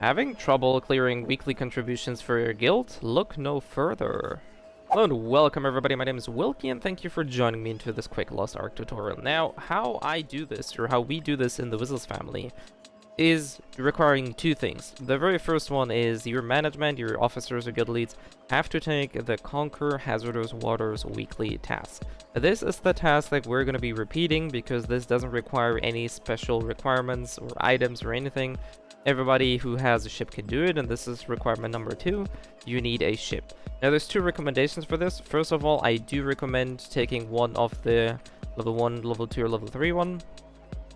Having trouble clearing weekly contributions for your guild? Look no further. Hello and welcome everybody, my name is Wilkie and thank you for joining me into this quick Lost Ark tutorial. Now, how I do this, or how we do this in the Whistles family, is requiring two things. The very first one is your management, your officers or guild leads, have to take the Conquer Hazardous Waters weekly task. This is the task that we're going to be repeating because this doesn't require any special requirements or items or anything. Everybody who has a ship can do it, and this is requirement number 2. You need a ship. Now there's two recommendations for this. First of all, I do recommend taking one of the level 1, level 2, or level 3 one,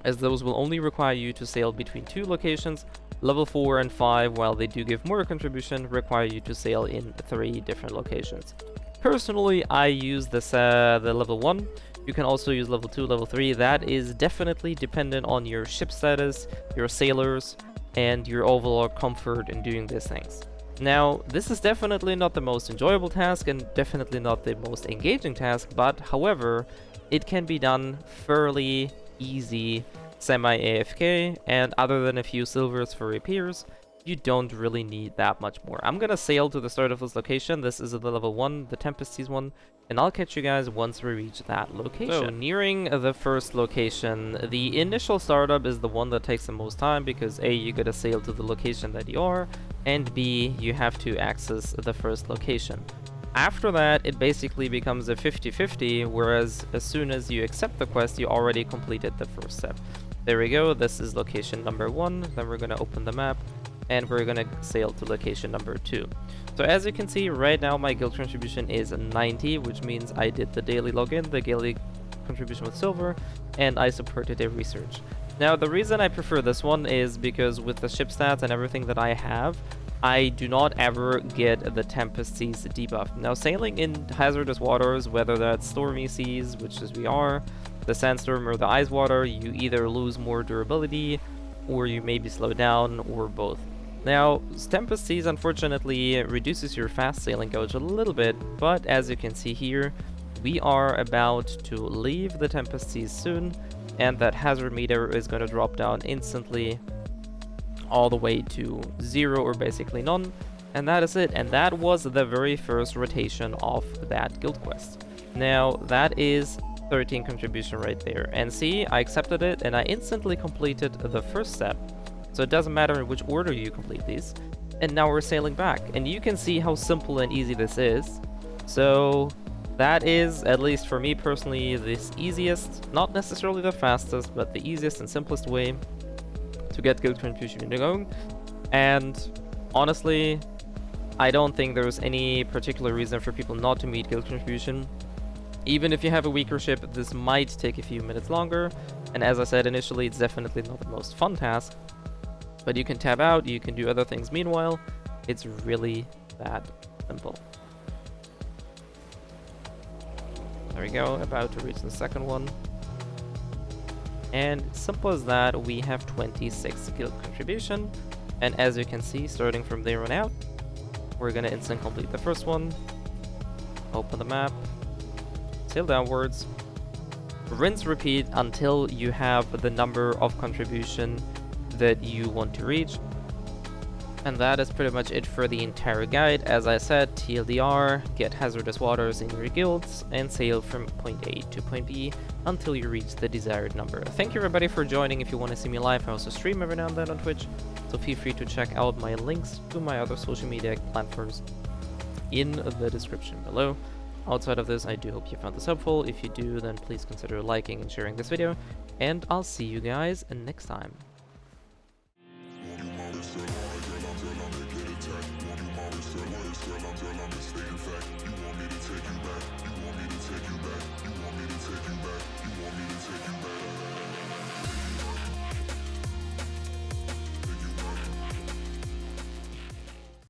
as those will only require you to sail between 2 locations. Level 4 and 5, while they do give more contribution, require you to sail in 3 different locations. Personally, I use this the level 1. You can also use level 2, level 3. That is definitely dependent on your ship status, your sailors, and your overall comfort in doing these things. Now, this is definitely not the most enjoyable task and definitely not the most engaging task, but however, it can be done fairly easy, semi-AFK, and other than a few silvers for repairs, you don't really need that much more. I'm gonna sail to the start of this location. This is the level 1, the Tempest Seas one, and I'll catch you guys once we reach that location. So, nearing the first location, the initial startup is the one that takes the most time because A, you gotta sail to the location that you are, and B, you have to access the first location. After that, it basically becomes a 50-50, whereas as soon as you accept the quest, you already completed the first step. There we go, this is location number 1, then we're gonna open the map, and we're gonna sail to location number 2. So as you can see, right now my guild contribution is 90, which means I did the daily login, the daily contribution with silver, and I supported a research. Now the reason I prefer this one is because with the ship stats and everything that I have, I do not ever get the Tempest Seas debuff. Now sailing in hazardous waters, whether that's stormy seas, which is we are, the sandstorm or the ice water, you either lose more durability, or you maybe slow down, or both. Now, Tempest Seas unfortunately reduces your fast sailing gauge a little bit, but as you can see here, we are about to leave the Tempest Seas soon, and that hazard meter is going to drop down instantly all the way to 0 or basically none, and that is it. And that was the very first rotation of that guild quest. Now, that is 13 contribution right there, and see, I accepted it and I instantly completed the first step. So it doesn't matter in which order you complete these. And now we're sailing back. And you can see how simple and easy this is. So that is, at least for me personally, the easiest, not necessarily the fastest, but the easiest and simplest way to get guild contribution going. And honestly, I don't think there's any particular reason for people not to meet guild contribution. Even if you have a weaker ship, this might take a few minutes longer. And as I said initially, it's definitely not the most fun task. But you can tab out, you can do other things meanwhile. It's really that simple. There we go, about to reach the second one. And simple as that, we have 26 guild contribution. And as you can see, starting from there on out, we're gonna instant complete the first one. Open the map, sail downwards, rinse repeat until you have the number of contribution that you want to reach. And that is pretty much it for the entire guide. As I said, TLDR, get hazardous waters in your guilds, and sail from point A to point B until you reach the desired number. Thank you everybody for joining. If you want to see me live, I also stream every now and then on Twitch, so feel free to check out my links to my other social media platforms in the description below. Outside of this, I do hope you found this helpful. If you do, then please consider liking and sharing this video, and I'll see you guys next time. Stay in fact, you want me to take you back, you want me to take you back, you want me to take